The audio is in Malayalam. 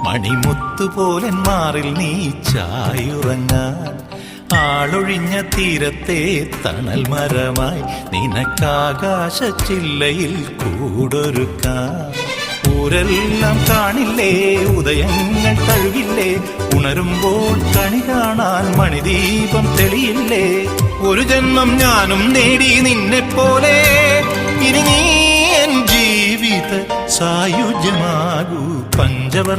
മണിമുത്തുപോലൻ മാറിൽ നീ ചായുറങ്ങാൻ ആളൊഴിഞ്ഞ തീരത്തെ തണൽ മരമായി നിനക്കാകാശച്ചില്ലയിൽ കൂടൊരുക്കാം. ഊരെല്ലാം കാണില്ലേ, ഉദയങ്ങൾ തഴുകില്ലേ, ഉണരുമ്പോൾ കണി കാണാൻ മണിദീപം തെളിയില്ലേ. ഒരു ജന്മം ഞാനും നേടി നിന്നെപ്പോലെ, ഇനി നീ എൻ ജീവിത സായുജ്യമാകൂ. പഞ്ചവർണ്ണ